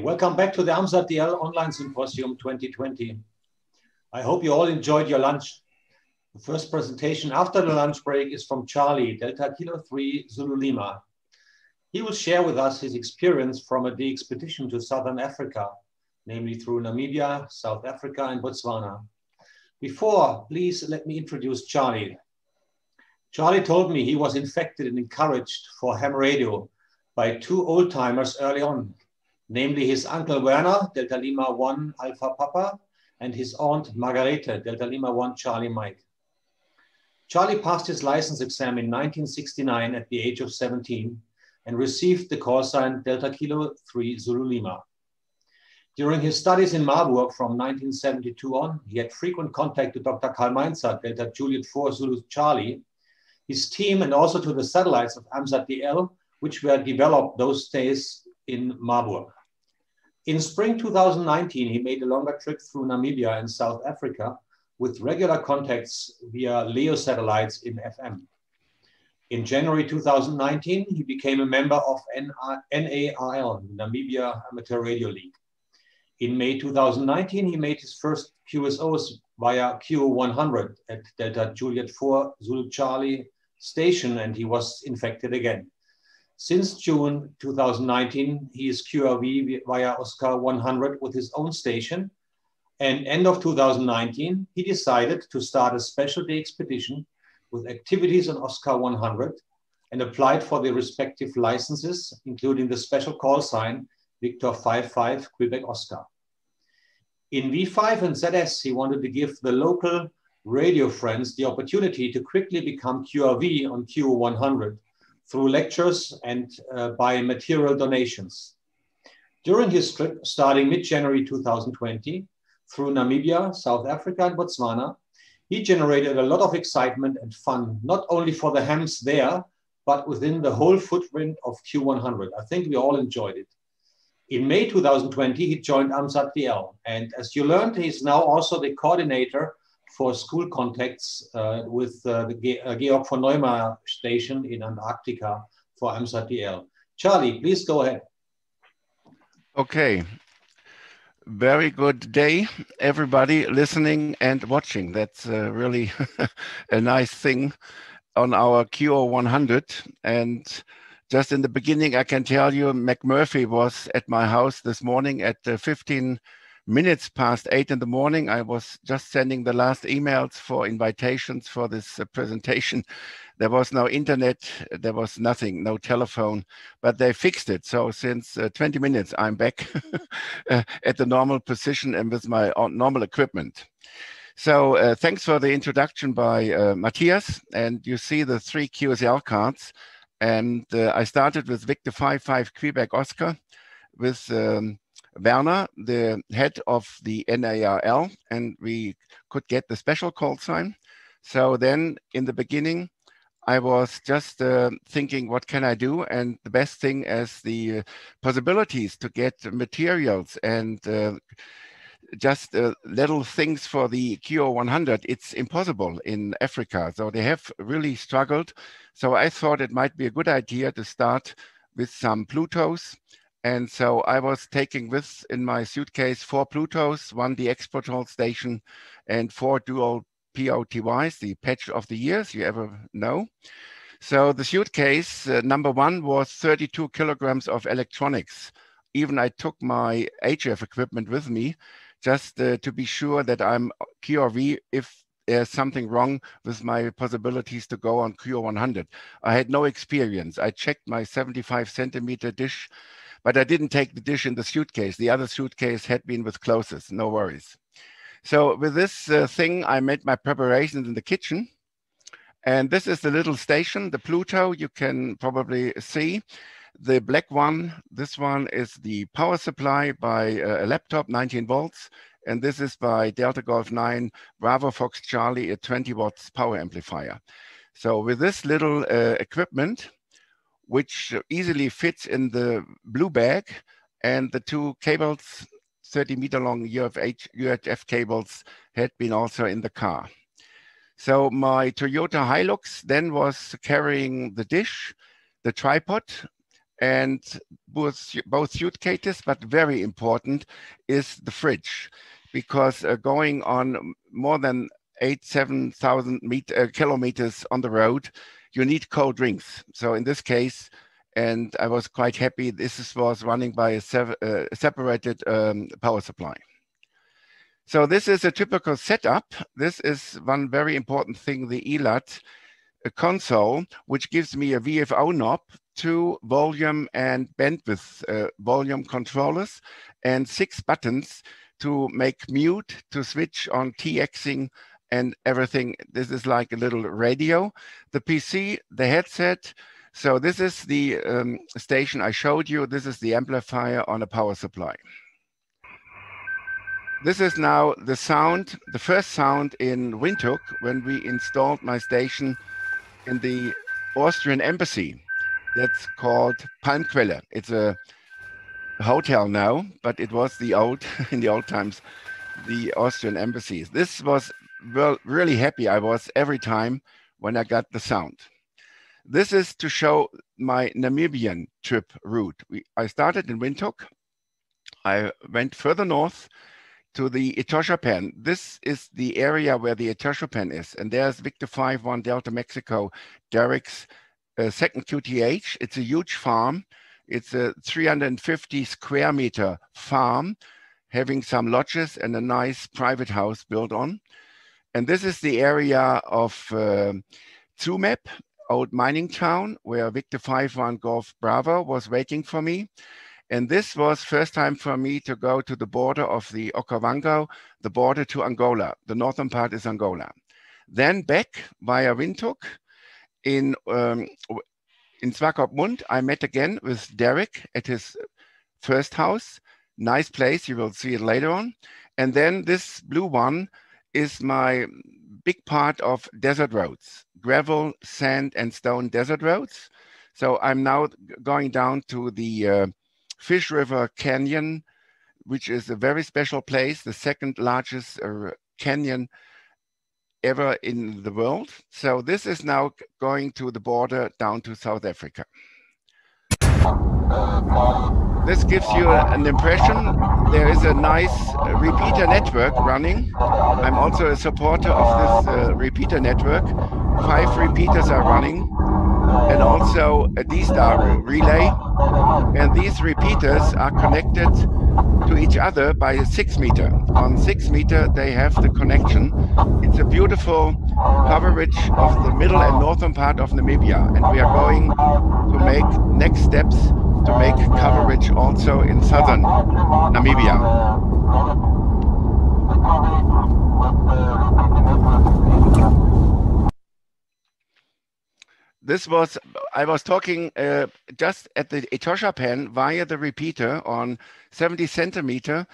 Welcome back to the AMSAT-DL Online Symposium 2020. I hope you all enjoyed your lunch. The first presentation after the lunch break is from Charly, Delta Kilo 3 Zulu Lima. He will share with us his experience from a DX-pedition to Southern Africa, namely through Namibia, South Africa, and Botswana. Before, please let me introduce Charly. Charly told me he was infected and encouraged for ham radio by two old-timers early on, namely his uncle Werner, Delta Lima 1 Alpha Papa, and his aunt Margarete, Delta Lima 1 Charlie Mike. Charly passed his license exam in 1969 at the age of 17 and received the call sign Delta Kilo 3 Zulu Lima. During his studies in Marburg from 1972 on, he had frequent contact to Dr. Karl Mainzer, Delta Juliet 4 Zulu Charlie, his team, and also to the satellites of AMSAT-DL, which were developed those days in Marburg. In spring 2019, he made a longer trip through Namibia and South Africa with regular contacts via LEO satellites in FM. In January 2019, he became a member of NARL, Namibia Amateur Radio League. In May 2019, he made his first QSOs via QO-100 at Delta Juliet 4 Zulu Charlie station, and he was infected again. Since June 2019, he is QRV via Oscar 100 with his own station. And end of 2019, he decided to start a special DX-pedition with activities on Oscar 100 and applied for the respective licenses, including the special call sign Victor 55 Quebec Oscar. In V5 and ZS, he wanted to give the local radio friends the opportunity to quickly become QRV on QO-100 through lectures and by material donations. During his trip, starting mid-January 2020, through Namibia, South Africa, and Botswana, he generated a lot of excitement and fun, not only for the hams there, but within the whole footprint of Q100. I think we all enjoyed it. In May 2020, he joined AMSAT-DL, and as you learned, he's now also the coordinator for school contacts with the Georg von Neumayer station in Antarctica for AMSAT-DL. Charly, please go ahead. Okay. Very good day, everybody listening and watching. That's really a nice thing on our QO-100. And just in the beginning, I can tell you, McMurphy was at my house this morning at 15 minutes past 8 in the morning. I was just sending the last emails for invitations for this presentation. There was no internet, there was nothing, no telephone, but they fixed it. So since 20 minutes, I'm back at the normal position and with my normal equipment. So thanks for the introduction by Matthias. And you see the 3 QSL cards. And I started with Victor 55 Quebec Oscar with Werner, the head of the NARL, and we could get the special call sign. So then in the beginning, I was just thinking, what can I do? And the best thing is the possibilities to get materials and just little things for the QO-100. It's impossible in Africa. So they have really struggled. So I thought it might be a good idea to start with some Plutos. And so I was taking with in my suitcase 4 Plutos, 1 DX patrol station, and 4 dual POTYs, the patch of the years you ever know. So the suitcase, number 1 was 32 kilograms of electronics. Even I took my HF equipment with me just to be sure that I'm QRV if there's something wrong with my possibilities to go on QO-100. I had no experience. I checked my 75 centimeter dish, but I didn't take the dish in the suitcase. The other suitcase had been with clothes, no worries. So with this thing, I made my preparations in the kitchen. And this is the little station, the Pluto, you can probably see. The black one, this one is the power supply by a laptop, 19 volts. And this is by Delta Golf 9, Bravo Fox Charlie, a 20 watts power amplifier. So with this little equipment, which easily fits in the blue bag, and the 2 cables, 30-meter long UHF cables, had been also in the car. So my Toyota Hilux then was carrying the dish, the tripod, and both suitcases, but very important is the fridge, because going on more than 7,000 kilometers on the road, you need cold drinks. So in this case, and I was quite happy, this was running by a separated power supply. So this is a typical setup. This is one very important thing, the ELAT console, which gives me a VFO knob, 2 volume and bandwidth volume controllers, and 6 buttons to make mute, to switch on TXing and everything. This is like a little radio. The PC, the headset. So this is the station I showed you. This is the amplifier on a power supply. This is now the sound, the first sound in Windhoek when we installed my station in the Austrian embassy. That's called Palmquelle. It's a hotel now, but it was the old, in the old times, the Austrian embassies. This was really happy I was every time when I got the sound. This is to show my Namibian trip route. I started in Windhoek. I went further north to the Etosha Pen. This is the area where the Etosha Pen is. And there's Victor 5-1 Delta Mexico, Derek's second QTH. It's a huge farm. It's a 350 square meter farm, having some lodges and a nice private house built on. And this is the area of Tsumeb, old mining town, where Victor 5-1 Golf Bravo was waiting for me. And this was first time for me to go to the border of the Okavango, the border to Angola. The northern part is Angola. Then back via Windhoek in Swakopmund, I met again with Derek at his first house. Nice place, you will see it later on. And then this blue one is my big part of desert roads, gravel, sand, and stone desert roads. So I'm now going down to the Fish River Canyon, which is a very special place, the second largest canyon ever in the world. So this is now going to the border down to South Africa. This gives you an impression. There is a nice repeater network running. I'm also a supporter of this repeater network. 5 repeaters are running, and also a D-star relay. And these repeaters are connected to each other by a 6 meter. On 6 meter, they have the connection. It's a beautiful coverage of the middle and northern part of Namibia. And we are going to make next steps to make coverage also in southern Namibia. This was, I was talking just at the Etosha Pen via the repeater on 70 centimeter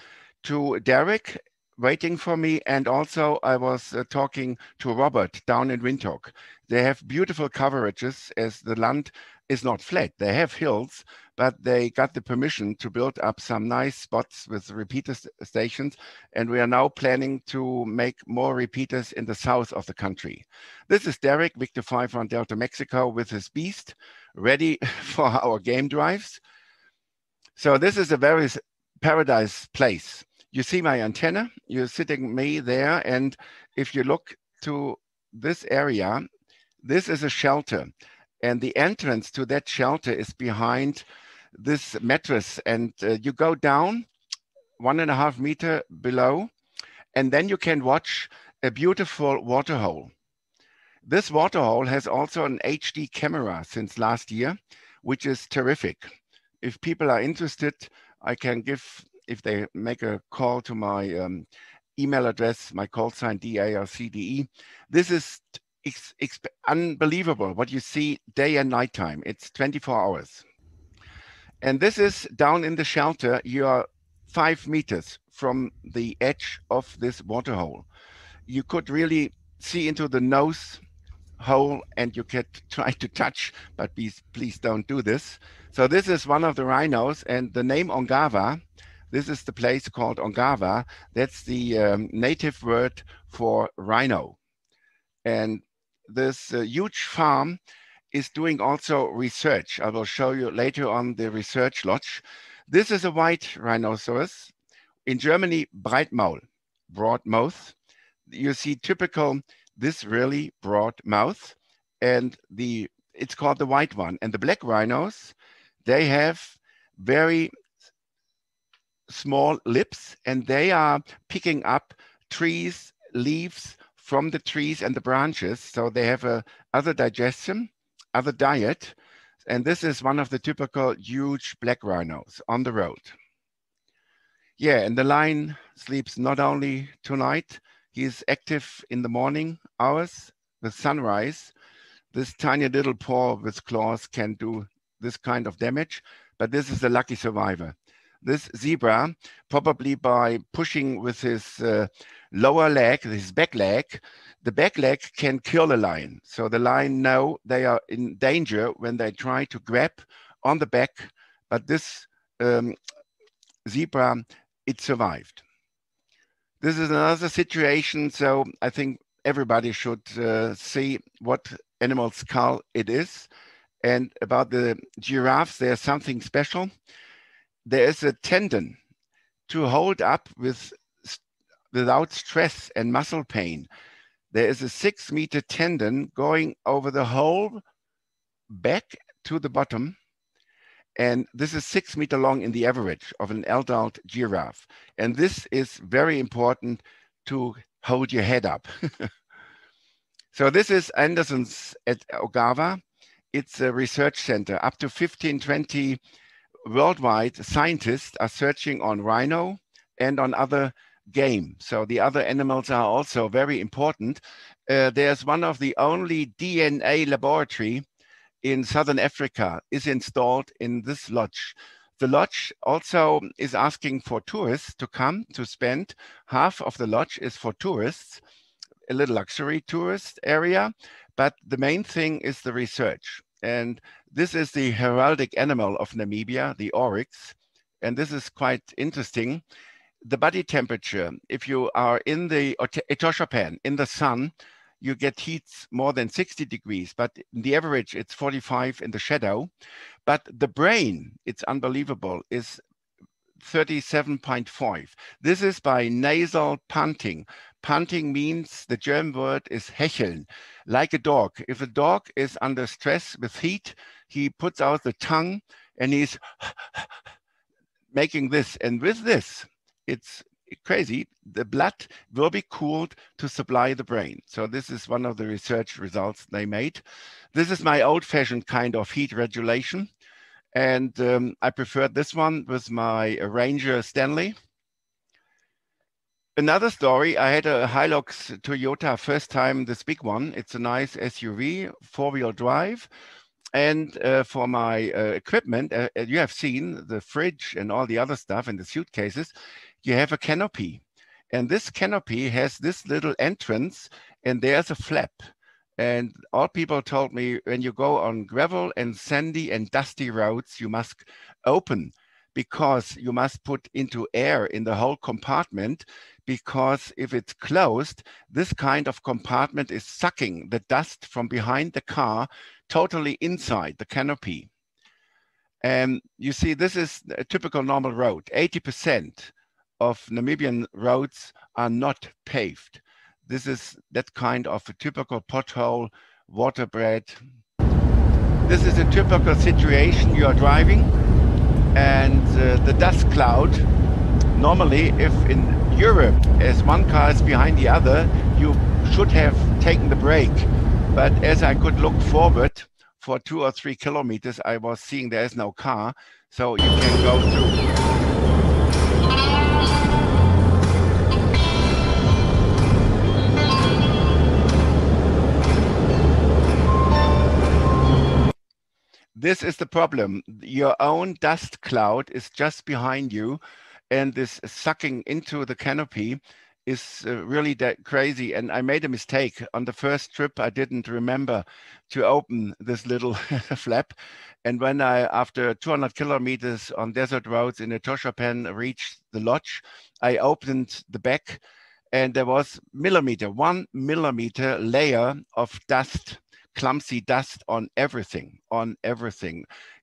to Derek waiting for me. And also I was talking to Robert down in Windhoek. They have beautiful coverages as the land is not flat. They have hills, but they got the permission to build up some nice spots with repeater stations. And we are now planning to make more repeaters in the south of the country. This is Derek, Victor 5-1 Delta Mexico with his beast, ready for our game drives. So this is a very paradise place. You see my antenna, you're sitting me there. And if you look to this area, this is a shelter. And the entrance to that shelter is behind this mattress. And you go down 1.5 meters below, and then you can watch a beautiful waterhole. This waterhole has also an HD camera since last year, which is terrific. If people are interested, I can give, if they make a call to my email address, my call sign DARCDE. This is unbelievable what you see day and night time. It's 24 hours. And this is down in the shelter. You are 5 meters from the edge of this waterhole. You could really see into the nose hole and you could try to touch, but please don't do this. So this is one of the rhinos, and the name Ongava, this is the place called Ongava. That's the native word for rhino. And this huge farm is doing also research. I will show you later on the research lodge. This is a white rhinoceros. In Germany, Breitmaul, broad mouth. You see typical, this really broad mouth, and it's called the white one. And the black rhinos, they have very small lips, and they are picking up trees, leaves from the trees and the branches. So they have a other digestion, other diet. And this is one of the typical huge black rhinos on the road. Yeah, and the lion sleeps not only tonight, he is active in the morning hours, the sunrise. This tiny little paw with claws can do this kind of damage, but this is a lucky survivor. This zebra, probably by pushing with his lower leg, his back leg, the back leg can kill a lion. So the lion know they are in danger when they try to grab on the back, but this zebra, it survived. This is another situation, so I think everybody should see what animal skull it is. And about the giraffes, there's something special. There is a tendon to hold up without stress and muscle pain. There is a 6-meter tendon going over the whole back to the bottom. And this is 6 meters long in the average of an adult giraffe. And this is very important to hold your head up. So this is Anderson's at Ongava. It's a research center. Up to 15, 20 worldwide scientists are searching on rhino and on other game. So the other animals are also very important. There's one of the only DNA laboratory in Southern Africa is installed in this lodge. The lodge also is asking for tourists to come to spend. Half of the lodge is for tourists, a little luxury tourist area, but the main thing is the research. And this is the heraldic animal of Namibia, the oryx. And this is quite interesting. The body temperature, if you are in the Etosha pan, in the sun, you get heats more than 60 degrees, but in the average, it's 45 in the shadow. But the brain, it's unbelievable, is 37.5. This is by nasal panting. Panting means the German word is hecheln, like a dog. If a dog is under stress with heat, he puts out the tongue and he's making this. And with this, it's crazy. The blood will be cooled to supply the brain. So this is one of the research results they made. This is my old-fashioned kind of heat regulation. And I preferred this one with my Ranger Stanley. Another story, I had a Hilux Toyota first time, this big one. It's a nice SUV, 4-wheel drive. And for my equipment, you have seen the fridge and all the other stuff and the suitcases, you have a canopy. And this canopy has this little entrance and there's a flap. And all people told me when you go on gravel and sandy and dusty roads, you must open because you must put into air in the whole compartment, because if it's closed, this kind of compartment is sucking the dust from behind the car totally inside the canopy. And you see, this is a typical normal road. 80% of Namibian roads are not paved. This is that kind of a typical pothole, waterbed. This is a typical situation. You are driving and the dust cloud, normally if in Europe, as one car is behind the other, you should have taken the brake. But as I could look forward for 2 or 3 kilometers, I was seeing there is no car, so you can go through. This is the problem. Your own dust cloud is just behind you, and this sucking into the canopy is really that crazy. And I made a mistake. On the first trip, I didn't remember to open this little flap. And when I, after 200 kilometers on desert roads in Etosha Pen, reached the lodge, I opened the back and there was 1 millimeter layer of dust clumsy dust on everything,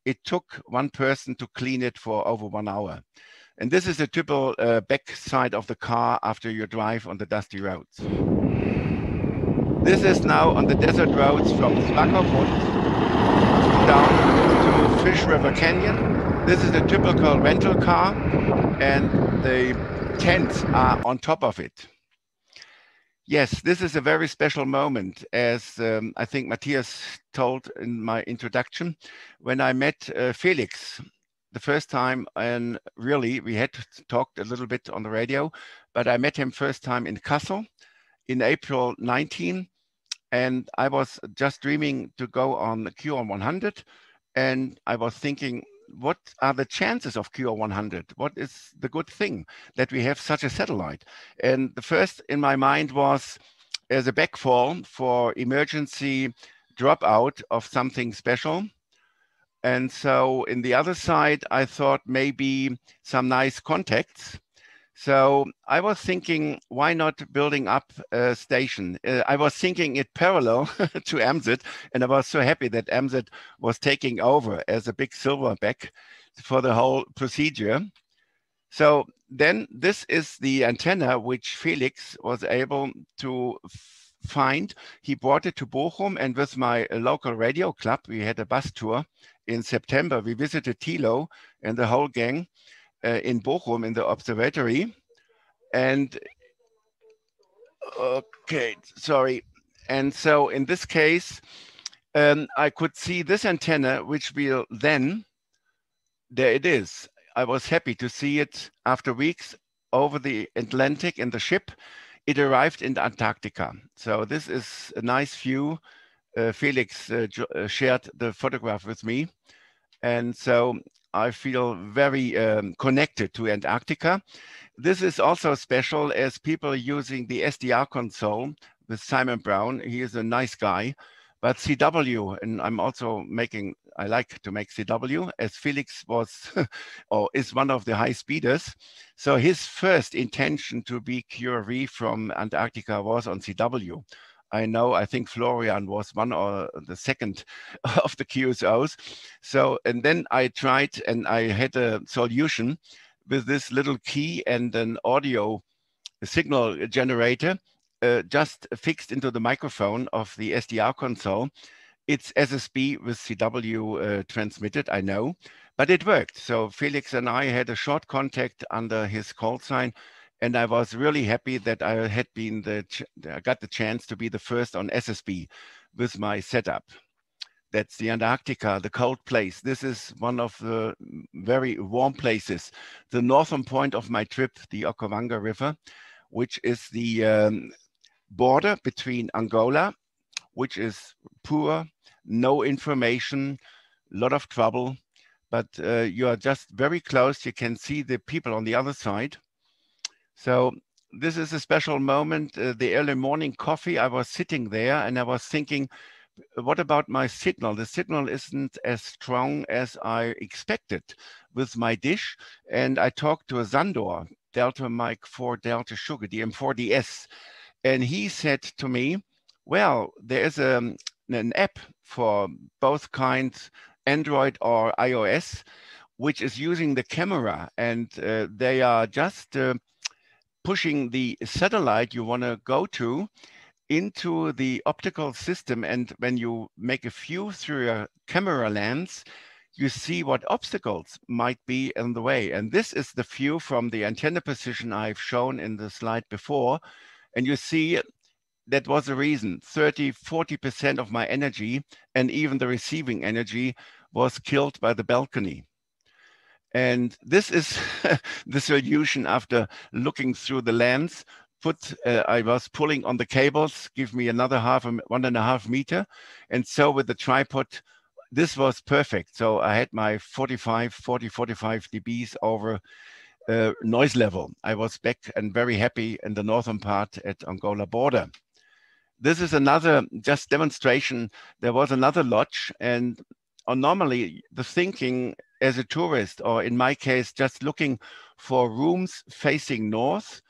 It took one person to clean it for over 1 hour. And this is a typical back side of the car after you drive on the dusty roads. This is now on the desert roads from Swakopmund down to Fish River Canyon. This is a typical rental car, and the tents are on top of it. Yes, this is a very special moment, as I think Matthias told in my introduction. When I met Felix the first time, and really we had talked a little bit on the radio, but I met him first time in Kassel in April 19, and I was just dreaming to go on the QO-100, and I was thinking, what are the chances of QO-100? What is the good thing that we have such a satellite? And the first in my mind was as a backfall for emergency dropout of something special. And so in the other side, I thought maybe some nice contacts. So I was thinking, why not building up a station? I was thinking it parallel to AMSAT, and I was so happy that AMSAT was taking over as a big silverback for the whole procedure. So then this is the antenna which Felix was able to find. He brought it to Bochum, and with my local radio club, we had a bus tour in September. We visited Thilo and the whole gang in Bochum in the observatory. And okay, sorry. And so in this case, I could see this antenna, which will then, there it is. I was happy to see it after weeks over the Atlantic in the ship. It arrived in Antarctica. So this is a nice view. Felix shared the photograph with me. And so I feel very connected to Antarctica. This is also special as people using the SDR console with Simon Brown. He is a nice guy, but CW, and I'm also I like to make CW, as Felix was or is one of the high speeders. So his first intention to be QRV from Antarctica was on CW. I think Florian was one or the second of the QSOs. So, and then I tried, and I had a solution with this little key and an audio signal generator just fixed into the microphone of the SDR console. It's SSB with CW transmitted, I know, but it worked. So Felix and I had a short contact under his call sign, and I was really happy that I had been I got the chance to be the first on SSB with my setup. That's the Antarctica, the cold place. This is one of the very warm places. The northern point of my trip, the Okavango River, which is the border between Angola, which is poor, no information, a lot of trouble, but you are just very close. You can see the people on the other side. So this is a special moment. The early morning coffee, I was sitting there and I was thinking, what about my signal? The signal isn't as strong as I expected with my dish. And I talked to a Zandor, Delta Mike 4 Delta Sugar, DM4DS. And he said to me, well, there is an app for both kinds, Android or iOS, which is using the camera. And they are just pushing the satellite you want to go to into the optical system. And when you make a view through a camera lens, you see what obstacles might be in the way. And this is the view from the antenna position I've shown in the slide before. And you see that was the reason 30–40% of my energy and even the receiving energy was killed by the balcony. And this is the solution after looking through the lens. I was pulling on the cables, give me another 1.5 meter. And so with the tripod, this was perfect. So I had my 40–45 dBs over noise level. I was back and very happy in the northern part at Angola border. This is another just demonstration. There was another lodge, and normally the thinking as a tourist, or in my case, just looking for rooms facing north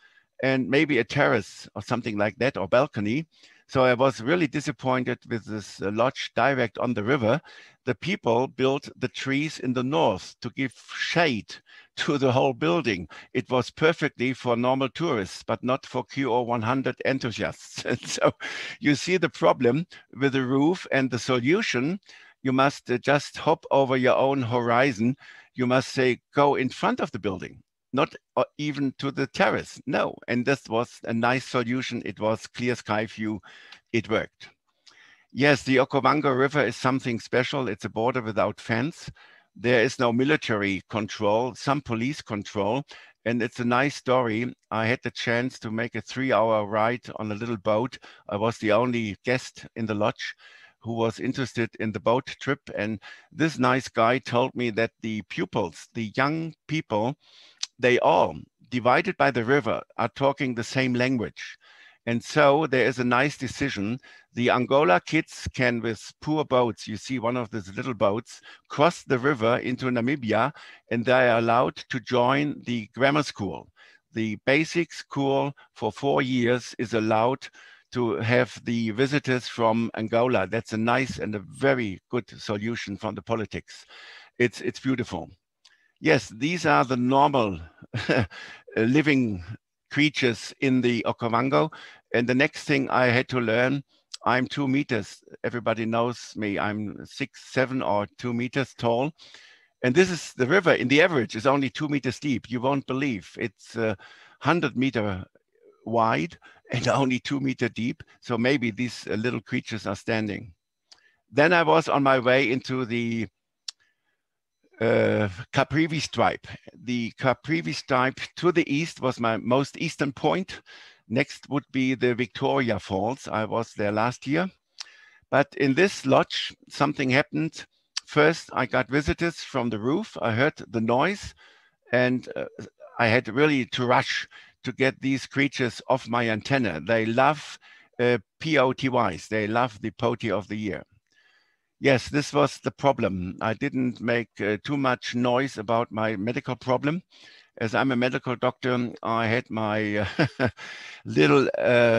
and maybe a terrace or something like that, or balcony. So I was really disappointed with this lodge direct on the river. The people built the trees in the north to give shade to the whole building. It was perfectly for normal tourists, but not for QO-100 enthusiasts. And so you see the problem with the roof, and the solution: you must just hop over your own horizon. You must say, go in front of the building, not even to the terrace. No, and this was a nice solution. It was clear sky view. It worked. Yes, the Okavango River is something special. It's a border without fence. There is no military control, some police control, and it's a nice story. I had the chance to make a 3-hour ride on a little boat. I was the only guest in the lodge who was interested in the boat trip. And this nice guy told me that the pupils, the young people, they all, divided by the river, are talking the same language. And so there is a nice decision. The Angola kids can, with poor boats, you see one of these little boats, cross the river into Namibia, and they are allowed to join the grammar school. The basic school for 4 years is allowed to have the visitors from Angola. That's a nice and a very good solution from the politics. It's beautiful. Yes, these are the normal living creatures in the Okavango. And the next thing I had to learn, I'm 2 meters. Everybody knows me. I'm 6, 7 or 2 meters tall. And this is the river in the average is only 2 meters deep. You won't believe it's 100 meter wide and only 2 meter deep. So maybe these little creatures are standing. Then I was on my way into the Caprivi stripe. The Caprivi stripe to the east was my most eastern point. Next would be the Victoria Falls. I was there last year. But in this lodge, something happened. First, I got visitors from the roof. I heard the noise, and I had really to rush to get these creatures off my antenna. They love POTYs. They love the Poti of the Year. Yes, this was the problem. I didn't make too much noise about my medical problem. As I'm a medical doctor, I had my little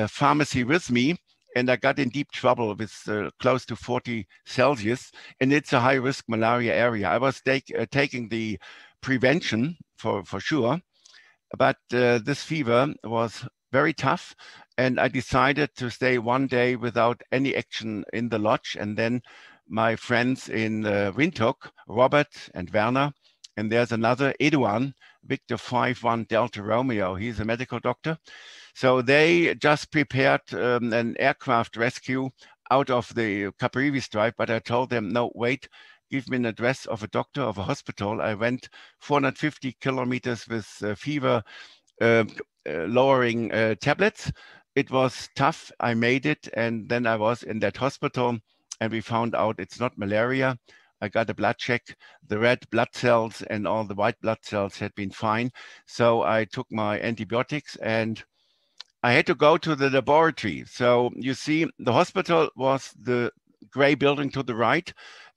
pharmacy with me, and I got in deep trouble with close to 40 Celsius, and it's a high-risk malaria area. I was taking the prevention for sure, but this fever was very tough, and I decided to stay 1 day without any action in the lodge. And then my friends in Windhoek, Robert and Werner, and there's another, Eduan, Victor 5-1 Delta Romeo. He's a medical doctor. So they just prepared an aircraft rescue out of the Caprivi stripe, but I told them, no, wait, give me an address of a doctor, of a hospital. I went 450 kilometers with fever lowering tablets. It was tough. I made it. And then I was in that hospital, and we found out it's not malaria. I got a blood check. The red blood cells and all the white blood cells had been fine. So I took my antibiotics, and I had to go to the laboratory. So you see, the hospital was the gray building to the right.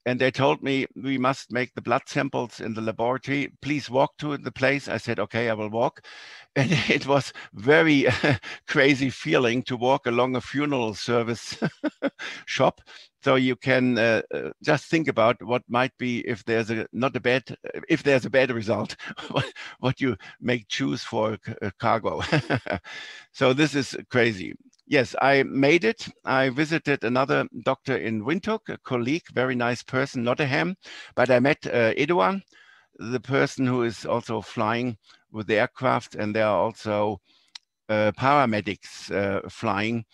And they told me, we must make the blood samples in the laboratory. Please walk to the place. I said, okay, I will walk. And it was very crazy feeling to walk along a funeral service shop. So you can just think about what might be if there's a bad result, what you may choose for a cargo. So this is crazy. Yes, I made it. I visited another doctor in Windhoek, a colleague, very nice person, not a ham, but I met Eduan, the person who is also flying with the aircraft, and there are also paramedics flying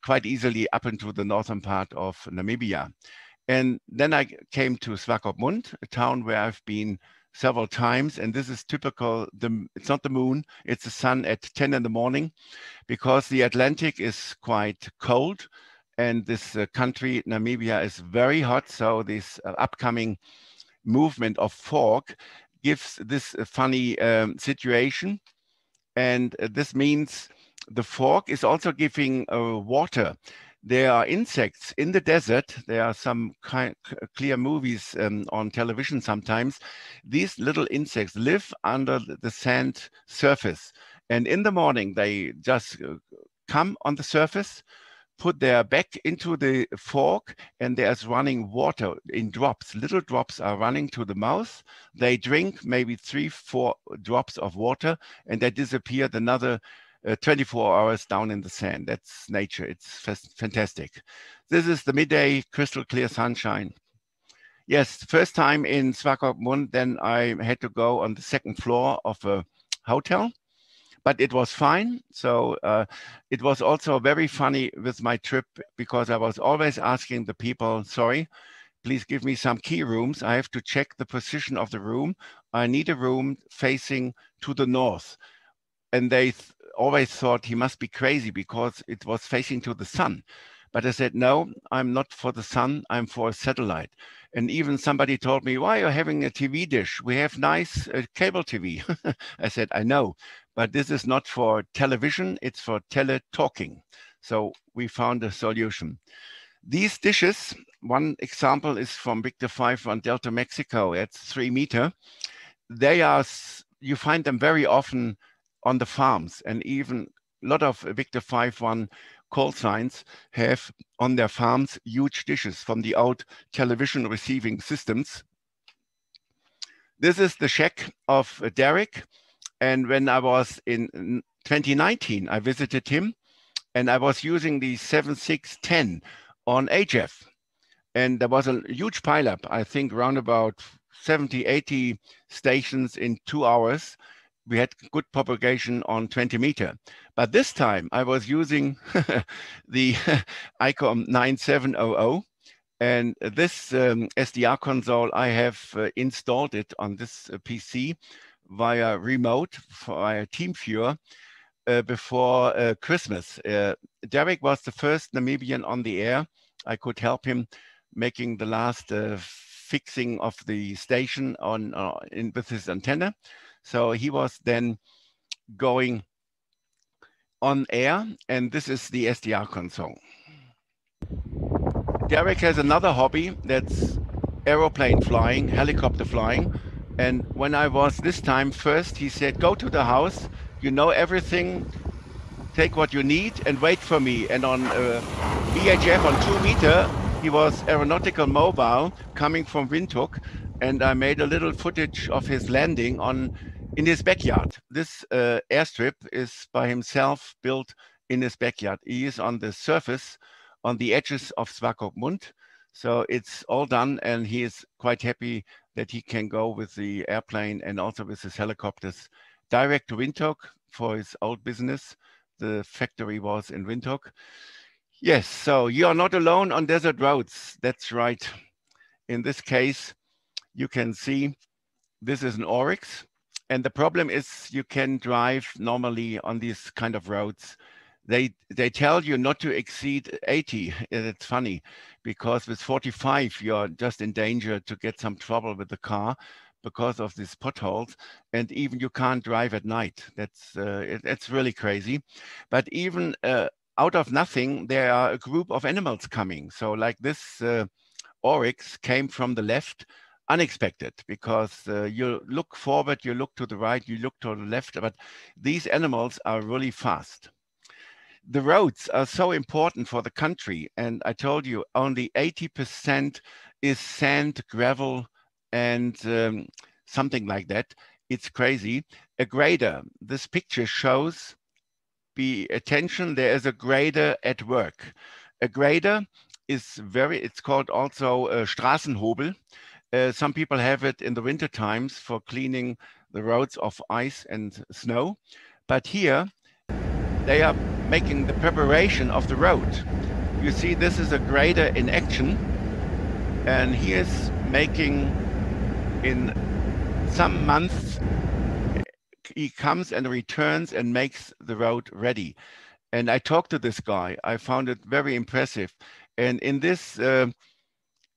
quite easily up into the northern part of Namibia. And then I came to Swakopmund, a town where I've been several times, and this is typical. It's not the moon, it's the sun at 10 in the morning, because the Atlantic is quite cold, and this country, Namibia, is very hot. So this upcoming movement of fog gives this funny situation. And this means the fog is also giving water. There are insects in the desert. There are some clear movies on television sometimes. These little insects live under the sand surface. And in the morning, they just come on the surface, put their back into the fork, and there's running water in drops. Little drops are running to the mouth. They drink maybe 3-4 drops of water, and they disappeared another 24 hours down in the sand. That's nature. It's fantastic. This is the midday crystal clear sunshine. Yes, first time in Swakopmund, then I had to go on the second floor of a hotel, but it was fine. So it was also very funny with my trip, because I was always asking the people, sorry, please give me some key rooms. I have to check the position of the room. I need a room facing to the north. And they always thought he must be crazy because it was facing to the sun. But I said, no, I'm not for the sun, I'm for a satellite. And even somebody told me, why are you having a TV dish? We have nice cable TV. I said, I know, but this is not for television, it's for tele-talking. So we found a solution. These dishes, one example is from Victor 5 Delta, Mexico. It's 3 meters. They are, you find them very often on the farms, and even a lot of Victor 5 call signs have on their farms huge dishes from the old television receiving systems. This is the shack of Derek. And when I was in 2019, I visited him, and I was using the 7610 on HF. And there was a huge pileup, I think around about 70, 80 stations in 2 hours. We had good propagation on 20 meters. But this time I was using the ICOM 9700. And this SDR console, I have installed it on this PC via remote, via TeamViewer before Christmas. Derek was the first Namibian on the air. I could help him making the last fixing of the station on with his antenna. So he was then going on air, and this is the SDR console. Derek has another hobby, that's aeroplane flying, helicopter flying. And when I was this time first, he said, go to the house, you know everything, take what you need and wait for me. And on VHF on 2 meters, he was aeronautical mobile coming from Windhoek, and I made a little footage of his landing in his backyard. This airstrip is by himself built in his backyard. He is on the surface, on the edges of Swakopmund. So it's all done, and he is quite happy that he can go with the airplane and also with his helicopters direct to Windhoek for his old business. The factory was in Windhoek. Yes, so you are not alone on desert roads. That's right. In this case, you can see this is an Oryx. And the problem is you can drive normally on these kind of roads. They tell you not to exceed 80. It's funny because with 45, you're just in danger to get some trouble with the car because of these potholes. And even you can't drive at night. It's really crazy. But even out of nothing, there are a group of animals coming. So like this Oryx came from the left, unexpected, because you look forward, you look to the right, you look to the left, but these animals are really fast. The roads are so important for the country, and I told you only 80% is sand, gravel, and something like that. It's crazy. A grader, this picture shows, pay attention, there is a grader at work. A grader is it's called also Straßenhobel. Some people have it in the winter times for cleaning the roads of ice and snow. But here, they are making the preparation of the road. You see, this is a grader in action. And he is making, in some months, he comes and returns and makes the road ready. And I talked to this guy. I found it very impressive. And in this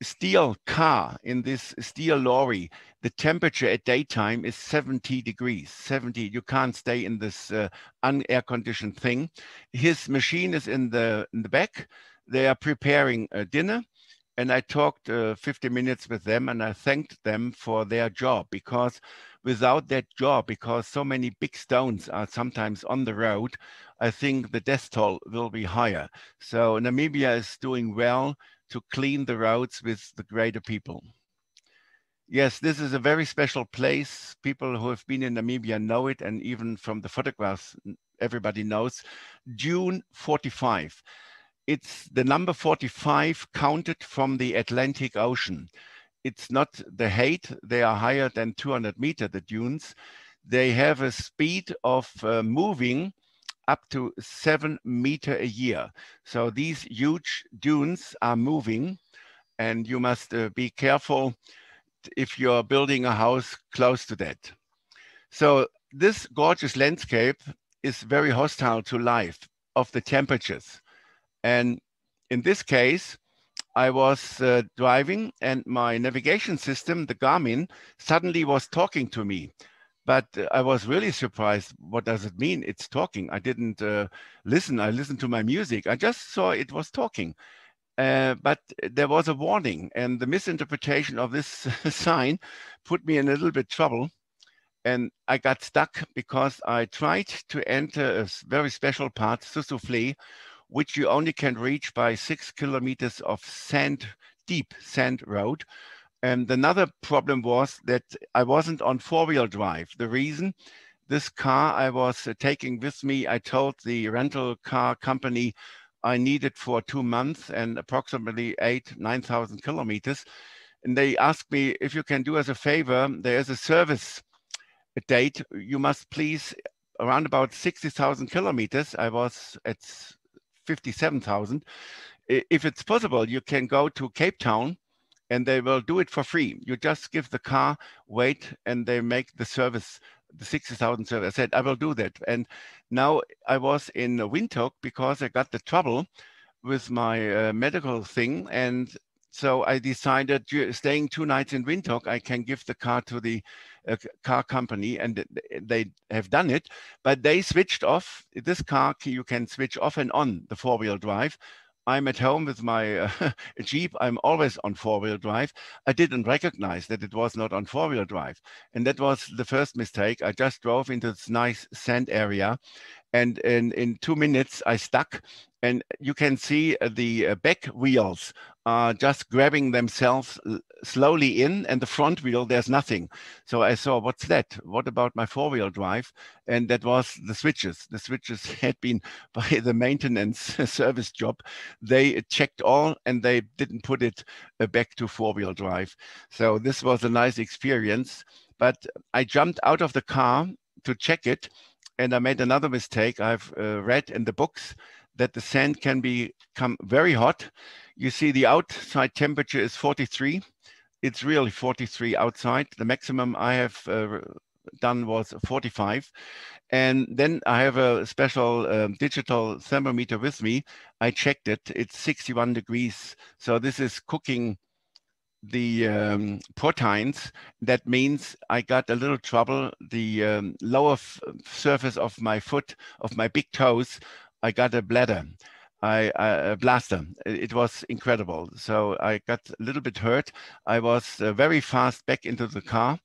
steel car, in this steel lorry, the temperature at daytime is 70 degrees, 70. You can't stay in this un-air-conditioned thing. His machine is in the back. They are preparing dinner. And I talked 50 minutes with them, and I thanked them for their job, because without that jaw, because so many big stones are sometimes on the road, I think the death toll will be higher. So Namibia is doing well to clean the roads with the greater people. Yes, this is a very special place. People who have been in Namibia know it, and even from the photographs, everybody knows. Dune 45. It's the number 45 counted from the Atlantic Ocean. It's not the height. They are higher than 200 meters, the dunes. They have a speed of moving up to 7 meters a year. So these huge dunes are moving, and you must be careful if you're building a house close to that. So this gorgeous landscape is very hostile to life of the temperatures. And in this case, I was driving and my navigation system, the Garmin, suddenly was talking to me. But I was really surprised. What does it mean? It's talking. I didn't listen. I listened to my music. I just saw it was talking. But there was a warning, and the misinterpretation of this sign put me in a little bit trouble. And I got stuck because I tried to enter a very special part, Susufle, which you only can reach by 6 kilometers of sand, deep sand road. And another problem was that I wasn't on four-wheel drive. The reason, this car I was taking with me, I told the rental car company I need it for 2 months and approximately 9,000 kilometers. And they asked me if you can do us a favor, there is a service date. You must please, around about 60,000 kilometers, I was at 57,000. If it's possible, you can go to Capetown and they will do it for free. You just give the car weight and they make the service, the 60,000 service. I said, I will do that. And now I was in Windhoek because I got the trouble with my medical thing. And so I decided, staying 2 nights in Windhoek, I can give the car to the car company, and they have done it, but they switched off. This car, you can switch off and on the four-wheel drive. I'm at home with my Jeep. I'm always on four-wheel drive. I didn't recognize that it was not on four-wheel drive. And that was the first mistake. I just drove into this nice sand area, and in 2 minutes I stuck. And you can see the back wheels are just grabbing themselves slowly in, and the front wheel, there's nothing. So I saw, what's that? What about my four-wheel drive? And that was the switches. The switches had been by the maintenance service job. They checked all and they didn't put it back to four-wheel drive. So this was a nice experience. But I jumped out of the car to check it, and I made another mistake. I've read in the books that the sand can become very hot. You see the outside temperature is 43. It's really 43 outside. The maximum I have done was 45. And then I have a special digital thermometer with me. I checked it. It's 61 degrees. So this is cooking the proteins. That means I got a little trouble. The lower surface of my foot, of my big toes, I got a bladder, a blaster. It was incredible. So I got a little bit hurt. I was very fast back into the car.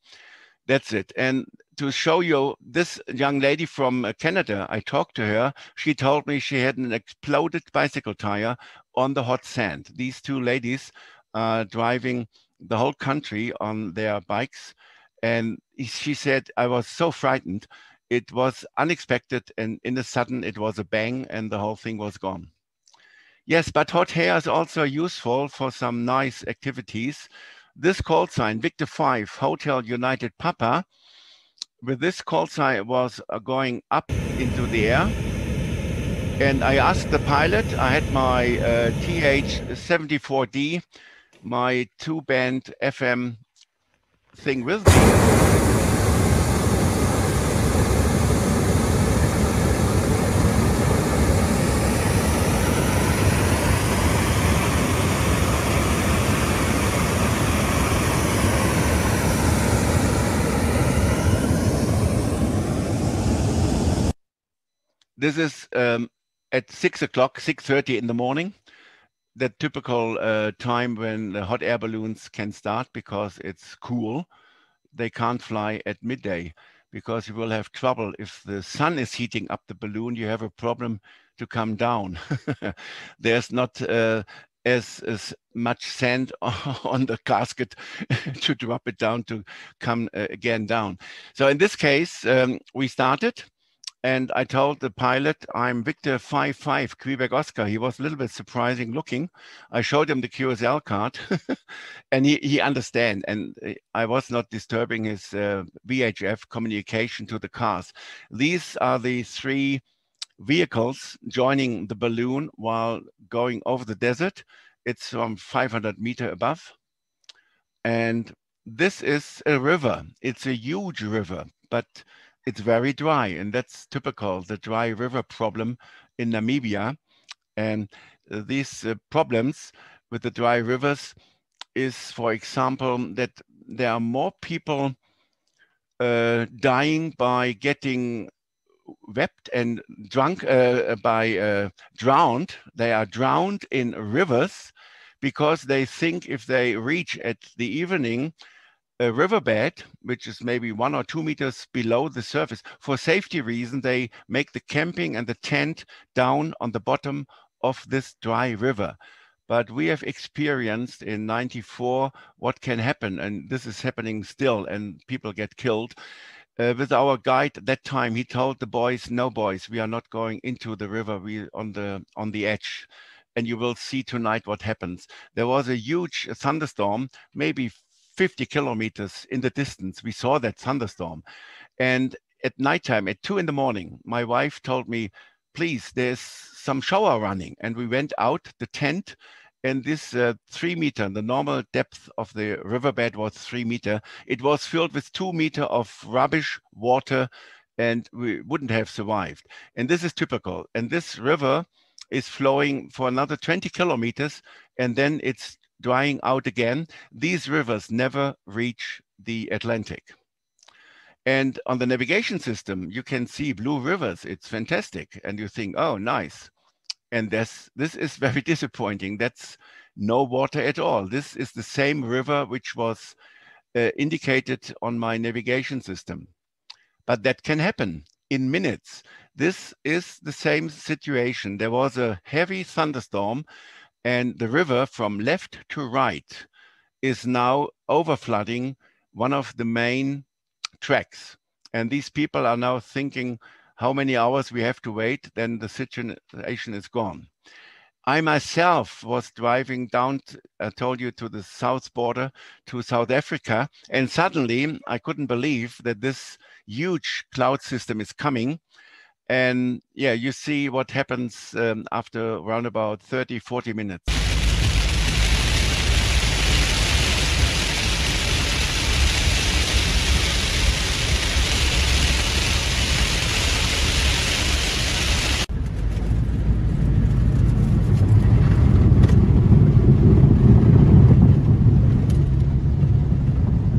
That's it. And to show you this young lady from Canada, I talked to her. She told me she had an exploded bicycle tire on the hot sand. These two ladies are driving the whole country on their bikes. And she said, I was so frightened. It was unexpected, and in a sudden it was a bang and the whole thing was gone. Yes, but hot air is also useful for some nice activities. This call sign, Victor 5, Hotel United Papa, with this call sign was going up into the air. And I asked the pilot, I had my TH-74D, my 2-band FM thing with me. This is at 6 o'clock, 6:30 in the morning, the typical time when the hot air balloons can start because it's cool. they can't fly at midday because you will have trouble. If the sun is heating up the balloon, you have a problem to come down. There's not as much sand on the casket to drop it down to come again down. So in this case, we started. And I told the pilot, I'm Victor 55, Quebec Oscar. He was a little bit surprising looking. I showed him the QSL card and he understand. And I was not disturbing his VHF communication to the cars. These are the 3 vehicles joining the balloon while going over the desert. It's from 500 meters above. And this is a river. It's a huge river, but it's very dry, and that's typical, the dry river problem in Namibia. And these problems with the dry rivers is, for example, that there are more people dying by getting wept and drunk, drowned. They are drowned in rivers because they think if they reach at the evening a riverbed, which is maybe 1 or 2 meters below the surface, for safety reasons, they make the camping and the tent down on the bottom of this dry river. But we have experienced in '94 what can happen, and this is happening still, and people get killed. With our guide at that time, he told the boys, no boys, we are not going into the river, we on the edge. And you will see tonight what happens. There was a huge thunderstorm, maybe 50 kilometers in the distance. We saw that thunderstorm. And at nighttime, at 2 in the morning, my wife told me, please, there's some shower running. And we went out the tent, and this 3 meter, the normal depth of the riverbed was 3 meter. It was filled with 2 meter of rubbish, water, and we wouldn't have survived. And this is typical. And this river is flowing for another 20 kilometers, and then it's drying out again. These rivers never reach the Atlantic. And on the navigation system, you can see blue rivers. It's fantastic. And you think, oh, nice. And this is very disappointing. That's no water at all. This is the same river which was indicated on my navigation system. But that can happen in minutes. This is the same situation. There was a heavy thunderstorm, and the river from left to right is now overflooding one of the main tracks. And these people are now thinking how many hours we have to wait, then the situation is gone. I myself was driving down, I told you, to the south border to South Africa. And suddenly I couldn't believe that this huge cloud system is coming. And yeah, you see what happens after around about 30, 40 minutes.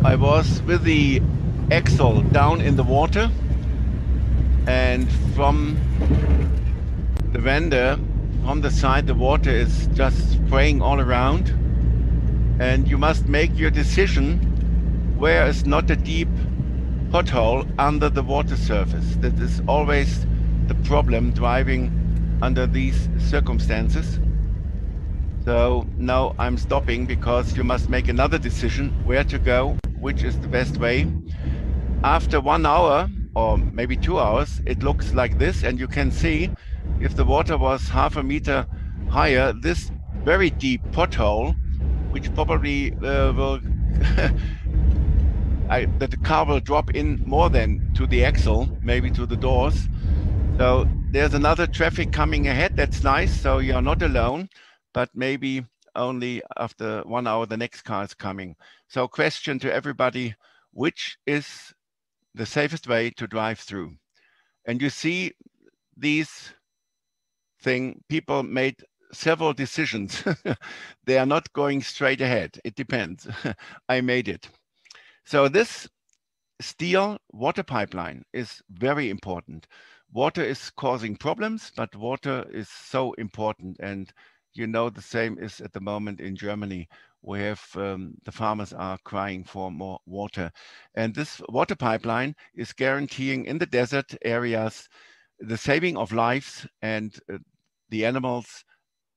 I was with the axle down in the water, and from the vendor, on the side, the water is just spraying all around, and you must make your decision where is not a deep pothole under the water surface. That is always the problem driving under these circumstances. So now I'm stopping because you must make another decision where to go, which is the best way. After 1 hour, or maybe 2 hours, it looks like this, and you can see if the water was ½ a meter higher, this very deep pothole, which probably will that the car will drop in more than to the axle, maybe to the doors. So there's another traffic coming ahead. That's nice. So you're not alone, but maybe only after 1 hour the next car is coming. So question to everybody, which is the safest way to drive through? And you see these thing, people made several decisions. They are not going straight ahead. It depends. I made it. So this steel water pipeline is very important. Water is causing problems, but water is so important. And you know, the same is at the moment in Germany. where the farmers are crying for more water. And this water pipeline is guaranteeing in the desert areas the saving of lives and the animals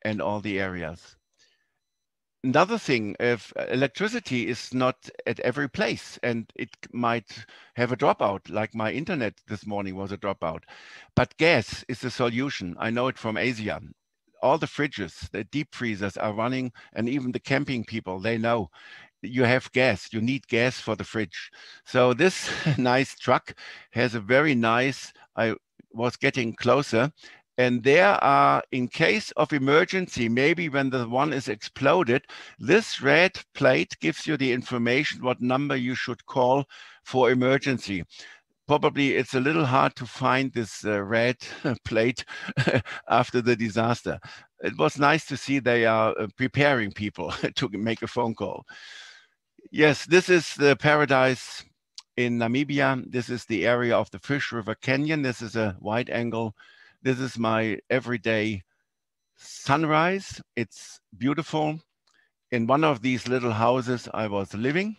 and all the areas. Another thing, if electricity is not at every place and it might have a dropout, like my internet this morning was a dropout, but gas is the solution. I know it from Asia. All the fridges, the deep freezers are running, and even the camping people, they know you have gas, you need gas for the fridge. So this nice truck has a very nice, I was getting closer, and there are, in case of emergency, maybe when the one is exploded, this red plate gives you the information what number you should call for emergency. Probably it's a little hard to find this red plate after the disaster. It was nice to see they are preparing people to make a phone call. Yes, this is the paradise in Namibia. This is the area of the Fish River Canyon. This is a wide angle. This is my everyday sunrise. It's beautiful. In one of these little houses I was living.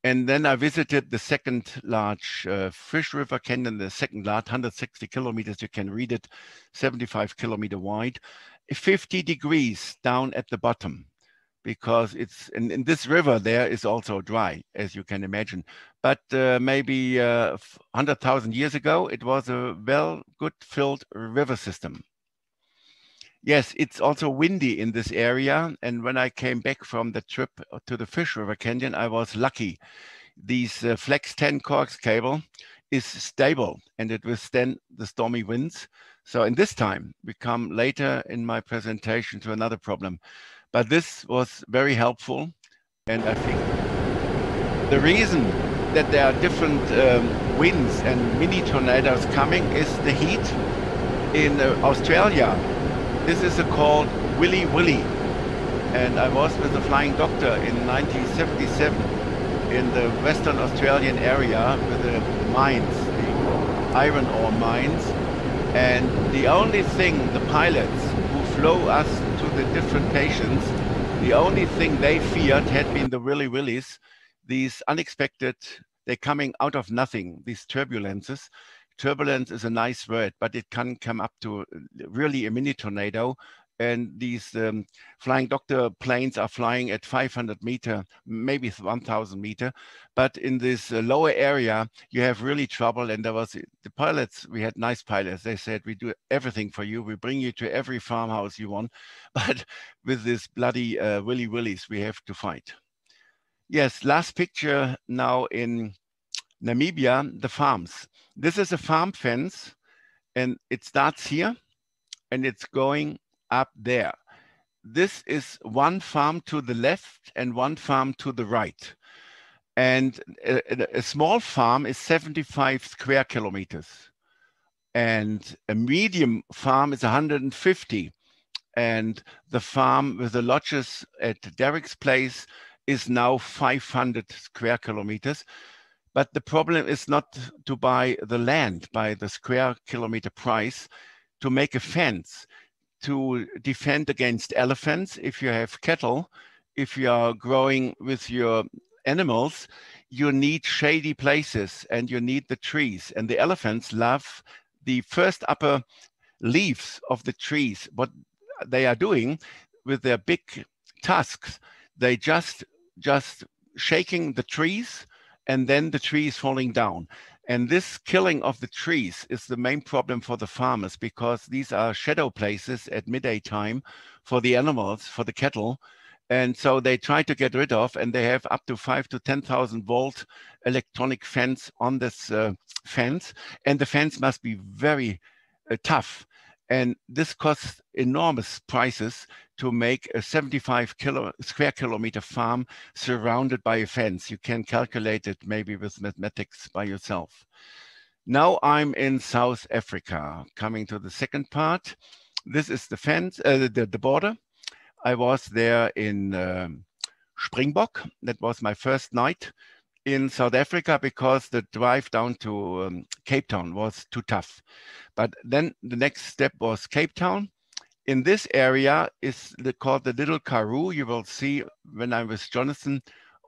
And then I visited the second large Fish River Canyon, the second large, 160 kilometers, you can read it, 75 kilometer wide, 50 degrees down at the bottom, because it's, in this river there is also dry, as you can imagine. But maybe 100,000 years ago, it was a good filled river system. Yes, it's also windy in this area. And when I came back from the trip to the Fish River Canyon, I was lucky. This Flex 10 coax cable is stable and it withstands the stormy winds. So in this time, we come later in my presentation to another problem. But this was very helpful. And I think the reason that there are different winds and mini tornadoes coming is the heat in Australia. This is called Willy Willy. And I was with the Flying Doctor in 1977 in the Western Australian area with the mines, the iron ore mines. And the only thing the pilots who flew us to the different stations, the only thing they feared had been the Willy Willys, these unexpected, they're coming out of nothing, these turbulences. Turbulence is a nice word, but it can come up to really a mini tornado. And these Flying Doctor planes are flying at 500 meter, maybe 1,000 meter. But in this lower area, you have really trouble. And there was the pilots, we had nice pilots. They said, we do everything for you. We bring you to every farmhouse you want. But with this bloody Willy Willys, we have to fight. Yes, last picture now in Namibia, the farms. This is a farm fence, and it starts here, and it's going up there. This is one farm to the left and one farm to the right. And a small farm is 75 square kilometers. And a medium farm is 150. And the farm with the lodges at Derek's place is now 500 square kilometers. But the problem is not to buy the land by the square kilometer price, to make a fence, to defend against elephants. If you have cattle, if you are growing with your animals, you need shady places and you need the trees. And the elephants love the first upper leaves of the trees. What they are doing with their big tusks, they just shaking the trees, and then the tree is falling down. And this killing of the trees is the main problem for the farmers, because these are shadow places at midday time for the animals, for the cattle. And so they try to get rid of, and they have up to 5,000 to 10,000 volt electronic fence on this fence. And the fence must be very tough. And this costs enormous prices to make a 75 square kilometer farm surrounded by a fence. You can calculate it maybe with mathematics by yourself. Now I'm in South Africa, coming to the second part. This is the fence, the border. I was there in Springbok. That was my first night in South Africa, because the drive down to Capetown was too tough. But then the next step was Capetown. in this area is called the Little Karoo. You will see when I was Jonathan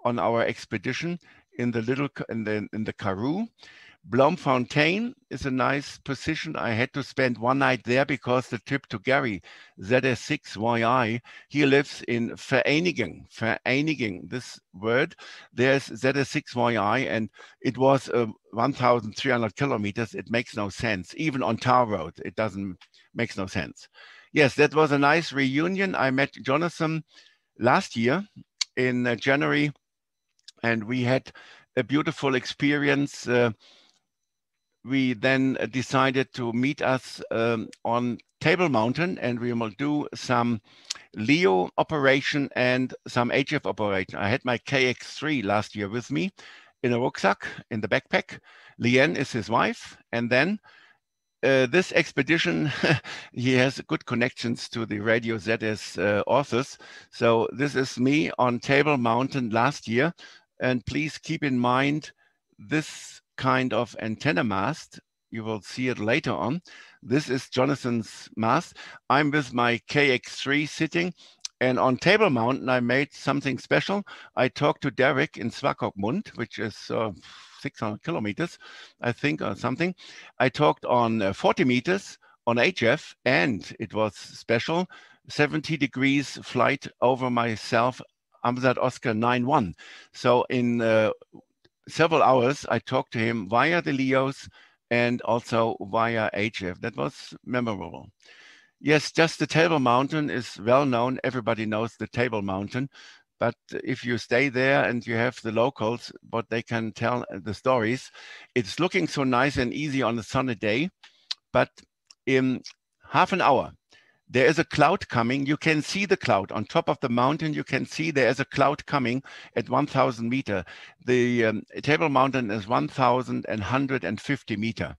on our expedition in the Karoo. Bloemfontein is a nice position. I had to spend one night there because the trip to Gary, ZS1ARB, he lives in Vereeniging, this word. There's ZS1ARB, and it was 1,300 kilometers. It makes no sense. Even on tar road, makes no sense. Yes, that was a nice reunion. I met Jonathan last year in January, and we had a beautiful experience. We then decided to meet us on Table Mountain, and we will do some LEO operation and some HF operation. I had my KX3 last year with me in a rucksack, in the backpack. Lynnae is his wife. And then this expedition, he has good connections to the Radio ZS authors. So this is me on Table Mountain last year. And please keep in mind this kind of antenna mast. You will see it later on. This is Jonathan's mast. I'm with my KX3 sitting, and on Table Mountain, I made something special. I talked to Derek in Swakopmund, which is 600 kilometers, I think, or something. I talked on 40 meters on HF, and it was special, 70 degrees flight over myself, AMSAT Oscar 9-1. So in several hours, I talked to him via the LEOs and also via HF. That was memorable. Yes, just the Table Mountain is well known. Everybody knows the Table Mountain. But if you stay there and you have the locals, what they can tell the stories, it's looking so nice and easy on a sunny day. But in half an hour, there is a cloud coming. You can see the cloud on top of the mountain. You can see there is a cloud coming at 1,000 meters. The Table Mountain is 1,150 meters.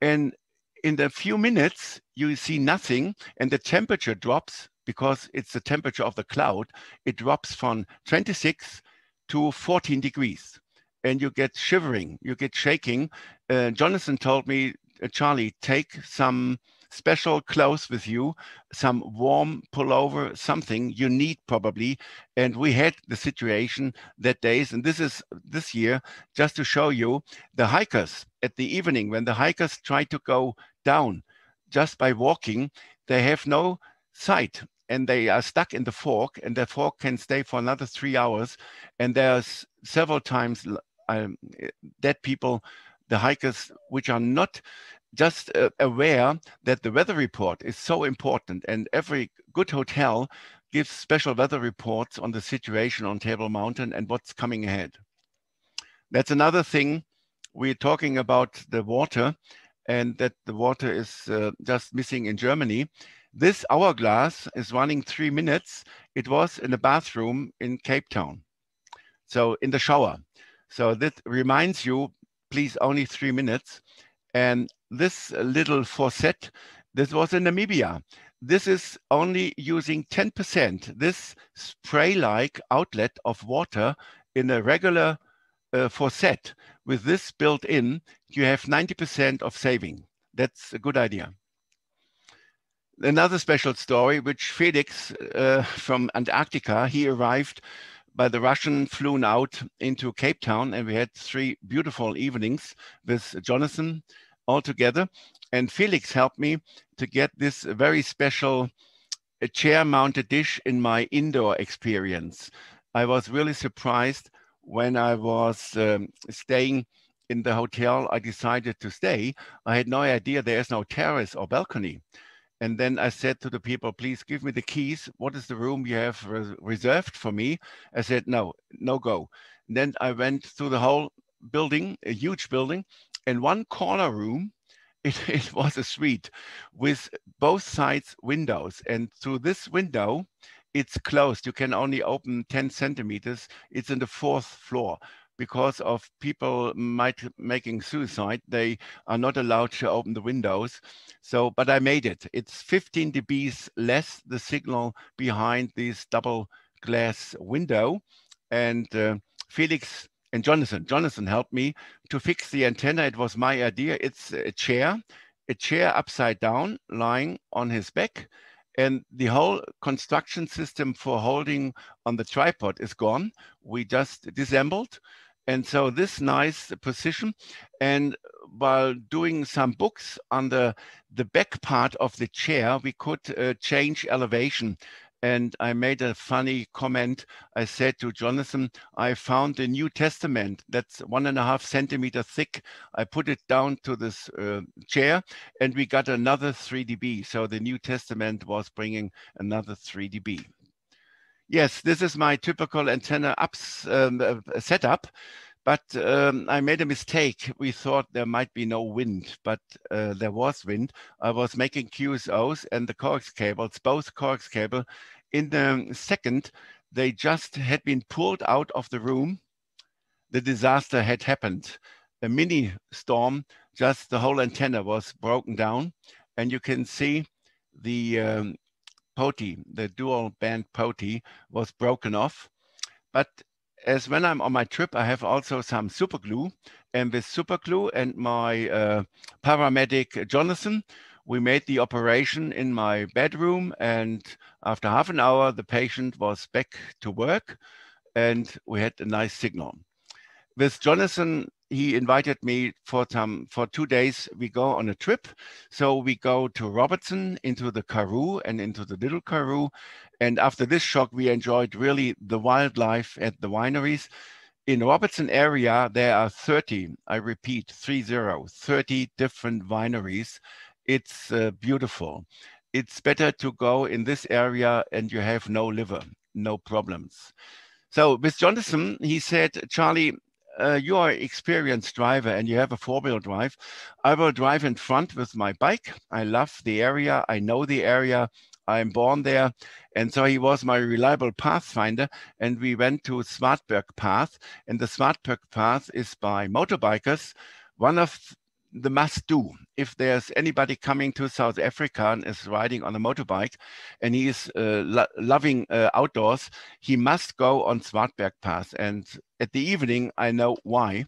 And in a few minutes, you see nothing, and the temperature drops because it's the temperature of the cloud. It drops from 26 to 14 degrees. And you get shivering, you get shaking. Jonathan told me, Charly, take some special clothes with you, some warm pullover, something you need probably. And we had the situation that days, and this is this year, just to show you the hikers at the evening, when the hikers try to go down just by walking, they have no sight and they are stuck in the fork, and the fork can stay for another 3 hours. And there's several times dead people, the hikers, which are not just aware that the weather report is so important, and every good hotel gives special weather reports on the situation on Table Mountain and what's coming ahead. That's another thing. We're talking about the water, and that the water is just missing in Germany. This hourglass is running 3 minutes. It was in the bathroom in Capetown, so in the shower. So that reminds you, please, only 3 minutes. And this little faucet, this was in Namibia. This is only using 10%. This spray-like outlet of water in a regular faucet. With this built in, you have 90% of saving. That's a good idea. Another special story, which Felix from Antarctica, he arrived by the Russian, flew out into Capetown, and we had 3 beautiful evenings with Jonathan all together. And Felix helped me to get this very special chair-mounted dish in my indoor experience. I was really surprised when I was staying in the hotel I decided to stay. I had no idea there is no terrace or balcony. And then I said to the people, please give me the keys. What is the room you have reserved for me? I said, no go. And then I went through the whole building, a huge building, and one corner room, it was a suite with both sides windows. And through this window, it's closed. You can only open 10 centimeters. It's in the 4th floor. Because of people making suicide, they are not allowed to open the windows. So, but I made it. It's 15 dBs less the signal behind this double glass window. And Felix and Jonathan helped me to fix the antenna. It was my idea. It's a chair upside down, lying on his back. and the whole construction system for holding on the tripod is gone. We just disassembled. And so this nice position, and while doing some books on the back part of the chair, we could change elevation. And I made a funny comment. I said to Jonathan, I found the New Testament that's 1.5 centimeters thick. I put it down to this chair, and we got another 3 dB. So the New Testament was bringing another 3 dB. Yes, this is my typical antenna setup, but I made a mistake. We thought there might be no wind, but there was wind. I was making QSOs, and the coax cables, both coax cable, in the second, they just had been pulled out of the room. The disaster had happened. A mini storm, just the whole antenna was broken down, and you can see the POTI, the dual band POTI, was broken off. But as when I'm on my trip, I have also some super glue, and with super glue and my paramedic Jonathan, we made the operation in my bedroom, and after half an hour, the patient was back to work, and we had a nice signal. With Jonathan, he invited me for 2 days. We go on a trip. So we go to Robertson, into the Karoo and into the Little Karoo. And after this shock, we enjoyed really the wildlife at the wineries. In Robertson area, there are 30, I repeat, 30 different wineries. It's beautiful. It's better to go in this area and you have no liver, no problems. So with Jonathan, he said, Charlie, you are an experienced driver and you have a 4-wheel drive. I will drive in front with my bike. I love the area. I know the area. I'm born there. And so he was my reliable pathfinder. And we went to Swartberg Path. And the Swartberg Path is by motorbikers. One of the must do if there's anybody coming to South Africa and is riding on a motorbike and he is loving outdoors, he must go on Swartberg Path. And at the evening, I know why.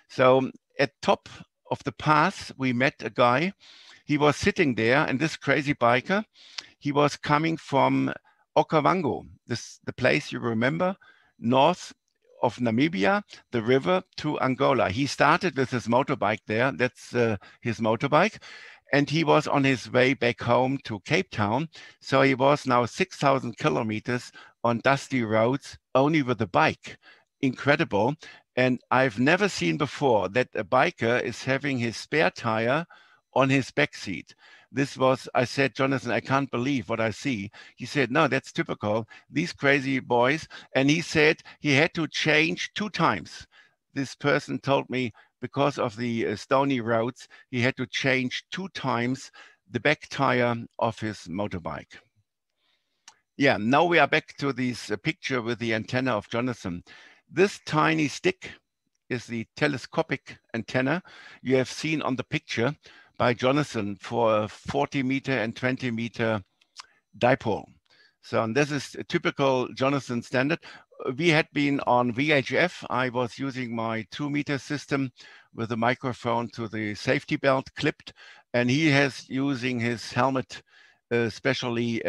So at top of the path, we met a guy. He was sitting there, and this crazy biker, he was coming from Okavango, the place you remember, north of Namibia, the river to Angola. He started with his motorbike there. That's his motorbike. And he was on his way back home to Capetown. So he was now 6,000 kilometers on dusty roads, only with a bike. Incredible. And I've never seen before that a biker is having his spare tire on his back seat. This was, I said, Jonathan, I can't believe what I see. He said, no, that's typical, these crazy boys. And he said he had to change 2 times. This person told me because of the stony roads, he had to change 2 times the back tire of his motorbike. Yeah, now we are back to this picture with the antenna of Jonathan. This tiny stick is the telescopic antenna you have seen on the picture by Jonathan for a 40-meter and 20-meter dipole. So and this is a typical Jonathan standard. We had been on VHF. I was using my 2-meter system with a microphone to the safety belt clipped, and he has using his helmet, especially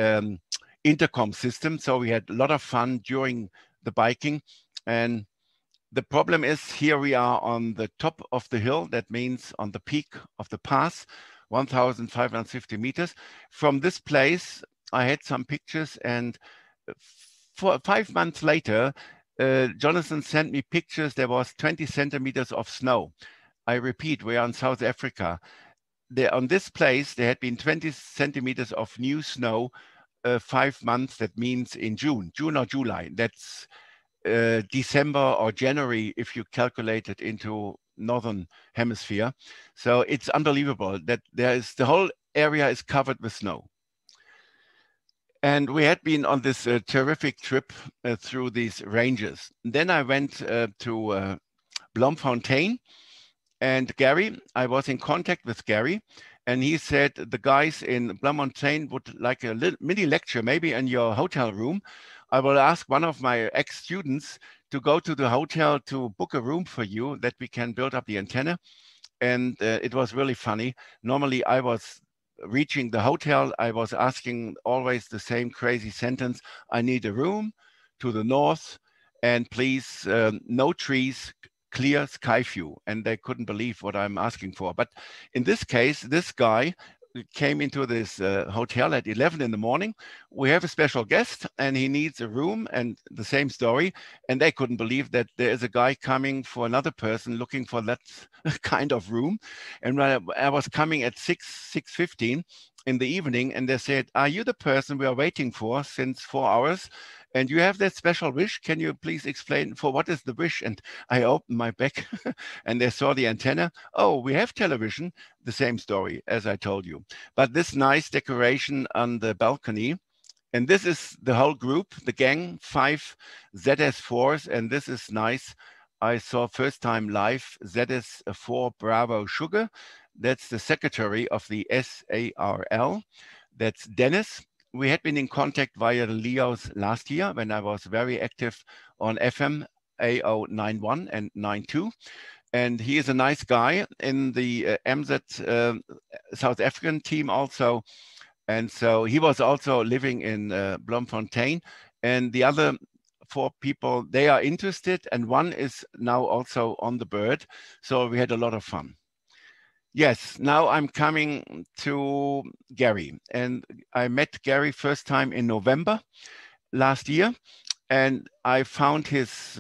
intercom system. So we had a lot of fun during the biking. And the problem is here we are on the top of the hill. That means on the peak of the pass, 1,550 meters. From this place, I had some pictures, and 5 months later, Jonathan sent me pictures. There was 20 centimeters of snow. I repeat, we are in South Africa. On this place, there had been 20 centimeters of new snow 5 months. That means in June or July. That's December or January if you calculate it into Northern Hemisphere. So it's unbelievable that the whole area is covered with snow. And we had been on this terrific trip through these ranges. Then I went to Bloemfontein, and Gary, I was in contact with Gary, and he said the guys in Bloemfontein would like a little mini lecture, maybe in your hotel room. I will ask one of my ex-students to go to the hotel to book a room for you that we can build up the antenna. And it was really funny. Normally I was reaching the hotel, I was asking always the same crazy sentence. I need a room to the north, and please, no trees, clear sky view. And they couldn't believe what I'm asking for. But in this case, this guy came into this hotel at 11 in the morning. We have a special guest and he needs a room, and the same story. And they couldn't believe that there is a guy coming for another person looking for that kind of room. And when I was coming at 6:15 in the evening, and they said, "Are you the person we are waiting for since 4 hours? And you have that special wish. Can you please explain for what is the wish?" And I opened my bag and they saw the antenna. "Oh, we have television." The same story as I told you. But this nice decoration on the balcony. And this is the whole group, the gang, 5 ZS4s. And this is nice. I saw first time live ZS4 Bravo Sugar. That's the secretary of the SARL. That's Dennis. We had been in contact via the LEOs last year when I was very active on FM AO91 and 92. And he is a nice guy in the AMSAT South African team also. And so he was also living in Bloemfontein. And the other 4 people, they are interested. And one is now also on the bird. So we had a lot of fun. Yes, now I'm coming to Gary. And I met Gary first time in November last year. And I found his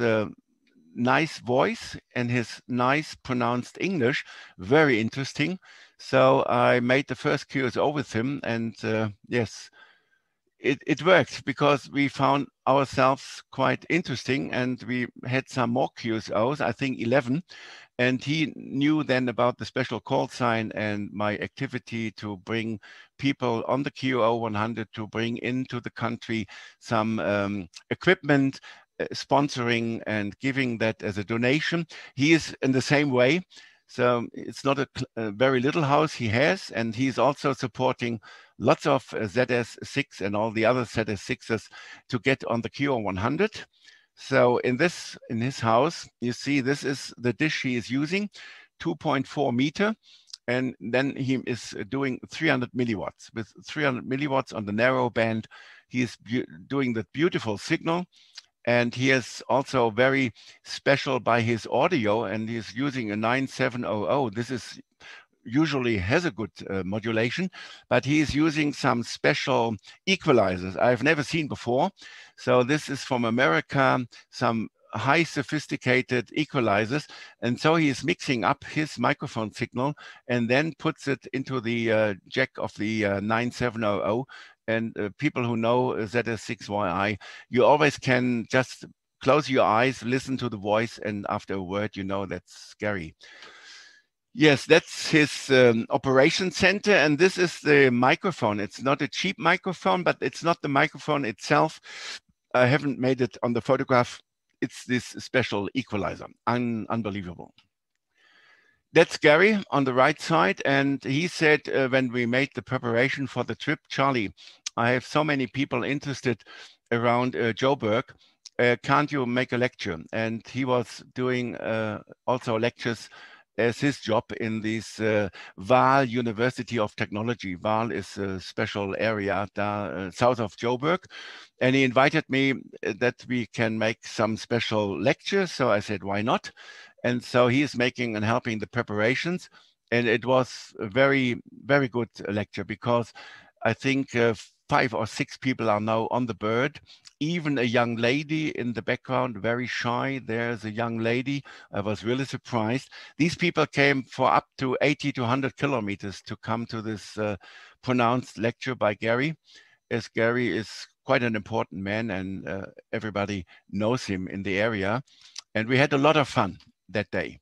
nice voice and his nice pronounced English very interesting. So I made the first QSO with him. And yes, it worked because we found ourselves quite interesting, and we had some more QSOs, I think 11. And he knew then about the special call sign and my activity to bring people on the QO-100 to bring into the country some equipment, sponsoring and giving that as a donation. He is in the same way. So it's not a very little house he has, and he's also supporting lots of ZS6 and all the other ZS6s to get on the QO-100. So in his house, you see this is the dish he is using, 2.4 meter. And then he is doing 300 milliwatts. With 300 milliwatts on the narrow band, he is doing the beautiful signal. And he is also very special by his audio, and he's using a 9700. This is usually has a good modulation, but he is using some special equalizers I've never seen before. So this is from America, some high sophisticated equalizers. And so he is mixing up his microphone signal and then puts it into the jack of the 9700. And people who know ZS6YI, you always can just close your eyes, listen to the voice, and after a word, you know that's scary. Yes, that's his operation center, and this is the microphone. It's not a cheap microphone, but it's not the microphone itself. I haven't made it on the photograph. It's this special equalizer, unbelievable. That's Gary on the right side, and he said when we made the preparation for the trip, "Charlie, I have so many people interested around Joburg. Can't you make a lecture?" And he was doing also lectures as his job in this Vaal University of Technology. Vaal is a special area south of Joburg. And he invited me that we can make some special lectures. So I said, why not? And so he is making and helping the preparations. And it was a very, very good lecture because I think 5 or 6 people are now on the bird. Even a young lady in the background, very shy. There's a young lady. I was really surprised. These people came for up to 80 to 100 kilometers to come to this pronounced lecture by Gary, as Gary is quite an important man and everybody knows him in the area. And we had a lot of fun that day.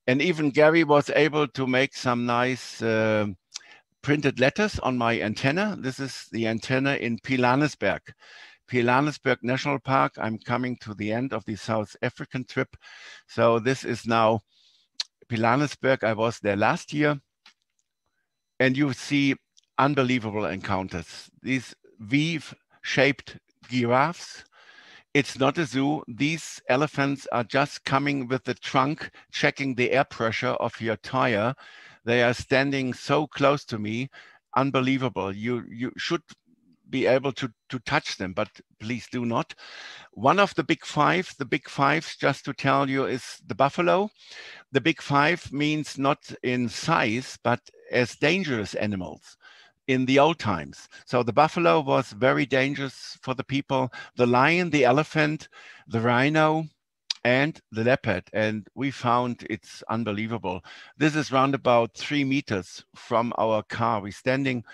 And even Gary was able to make some nice printed letters on my antenna. This is the antenna in Pilanesberg. Pilanesberg National Park. I'm coming to the end of the South African trip. So this is now Pilanesberg. I was there last year. And you see unbelievable encounters. These V-shaped giraffes. It's not a zoo. These elephants are just coming with the trunk, checking the air pressure of your tire. They are standing so close to me. unbelievable. You should be able to touch them, but please do not. One of the big fives, just to tell you, is the buffalo. The big five means not in size, but as dangerous animals in the old times. So the buffalo was very dangerous for the people, the lion, the elephant, the rhino, and the leopard. And we found it's unbelievable. This is round about 3 meters from our car. We're standing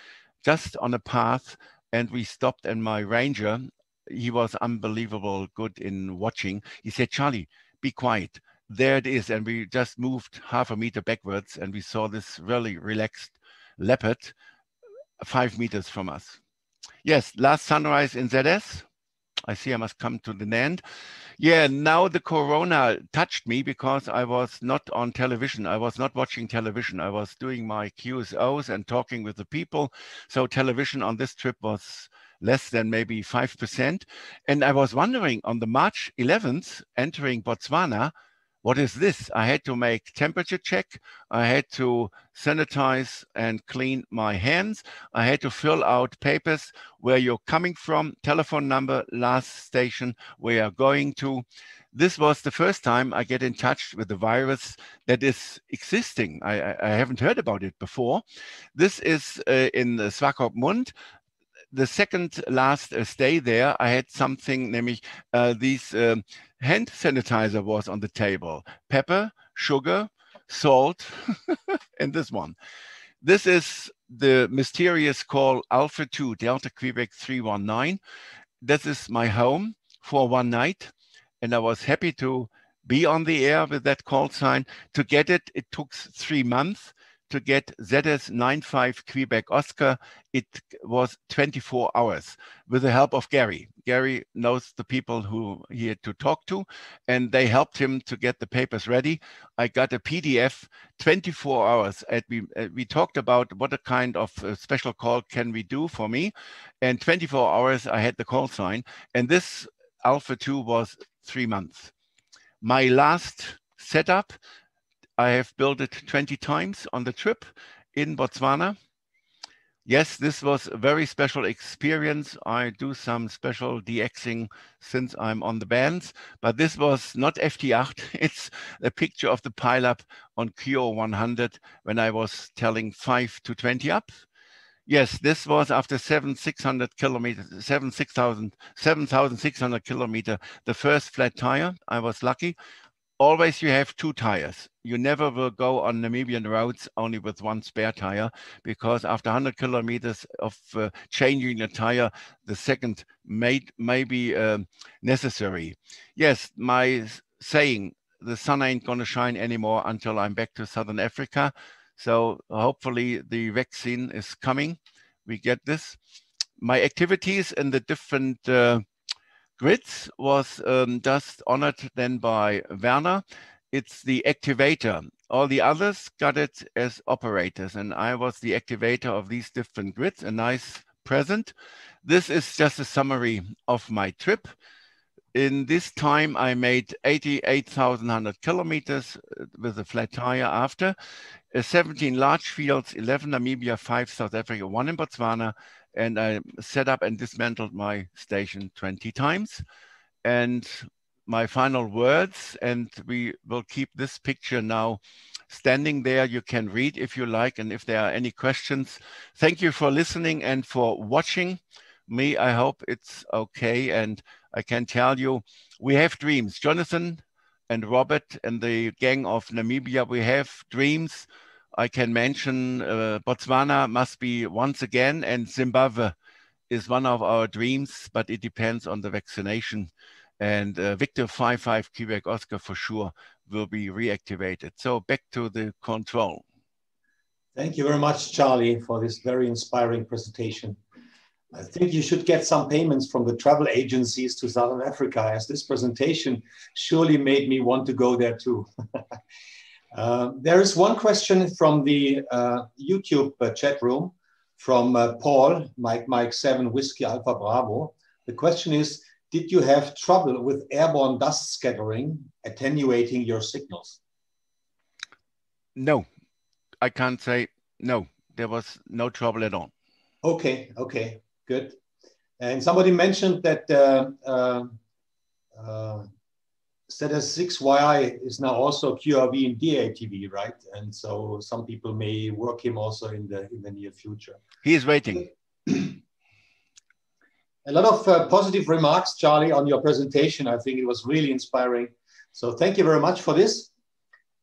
just on a path, and we stopped, and my ranger, he was unbelievable good in watching. He said, "Charlie, be quiet. There it is." And we just moved 0.5 meter backwards, and we saw this really relaxed leopard 5 meters from us. Yes, last sunrise in ZS. I see I must come to the end. Yeah, now the corona touched me because I was not on television. I was not watching television. I was doing my QSOs and talking with the people. So television on this trip was less than maybe 5%. And I was wondering on the March 11th, entering Botswana, what is this? I had to make temperature check. I had to sanitize and clean my hands. I had to fill out papers, where you're coming from, telephone number, last station, where you're going to. This was the first time I get in touch with the virus that is existing. I haven't heard about it before. This is in Swakopmund. The second last stay there, I had something, nämlich these hand sanitizer was on the table. Pepper, sugar, salt, and this one. This is the mysterious call Alpha 2 Delta Quebec 319. This is my home for one night, and I was happy to be on the air with that call sign. To get it, it took 3 months. To get ZS95 Quebec Oscar, it was 24 hours with the help of Gary. Gary knows the people who he had to talk to, and they helped him to get the papers ready. I got a PDF, 24 hours. We talked about what a kind of special call can we do for me. And 24 hours, I had the call sign. And this Alpha 2 was 3 months. My last setup, I have built it 20 times on the trip in Botswana. Yes, this was a very special experience. I do some special DXing since I'm on the bands, but this was not FT8. It's a picture of the pileup on QO-100 when I was telling 5 to 20 up. Yes, this was after 7,600 kilometers, 7,600 kilometers, the first flat tire. I was lucky. Always you have 2 tires. You never will go on Namibian roads only with 1 spare tire, because after 100 kilometers of changing a tire, the second may be necessary. Yes, my saying, the sun ain't gonna shine anymore until I'm back to Southern Africa. So hopefully the vaccine is coming. We get this. My activities in the different grids was just honored then by Werner. It's the activator. All the others got it as operators, and I was the activator of these different grids. A nice present. This is just a summary of my trip. In this time, I made 88,100 kilometers with a flat tire after. 17 large fields, 11 Namibia, 5 South Africa, 1 in Botswana, and I set up and dismantled my station 20 times. And my final words, and we will keep this picture now standing there. You can read if you like, and if there are any questions. Thank you for listening and for watching me. I hope it's okay, and I can tell you, we have dreams. Jonathan and Robert and the gang of Namibia, we have dreams. I can mention Botswana must be once again, and Zimbabwe is one of our dreams, but it depends on the vaccination. And Victor 55 Quebec Oscar for sure will be reactivated. So back to the control. Thank you very much, Charlie, for this very inspiring presentation. I think you should get some payments from the travel agencies to Southern Africa, as this presentation surely made me want to go there too. There is one question from the YouTube chat room from Paul, Mike 7 Whiskey Alpha Bravo. The question is, did you have trouble with airborne dust scattering attenuating your signals? No, I can't say no. There was no trouble at all. Okay, okay, good. And somebody mentioned that ZS6YI is now also QRV in DATV, right? And so some people may work him also in the near future. He is waiting. A lot of positive remarks, Charly, on your presentation. I think it was really inspiring. So thank you very much for this.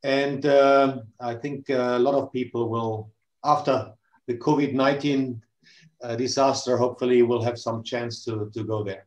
And I think a lot of people will, after the COVID-19 disaster, hopefully will have some chance to go there.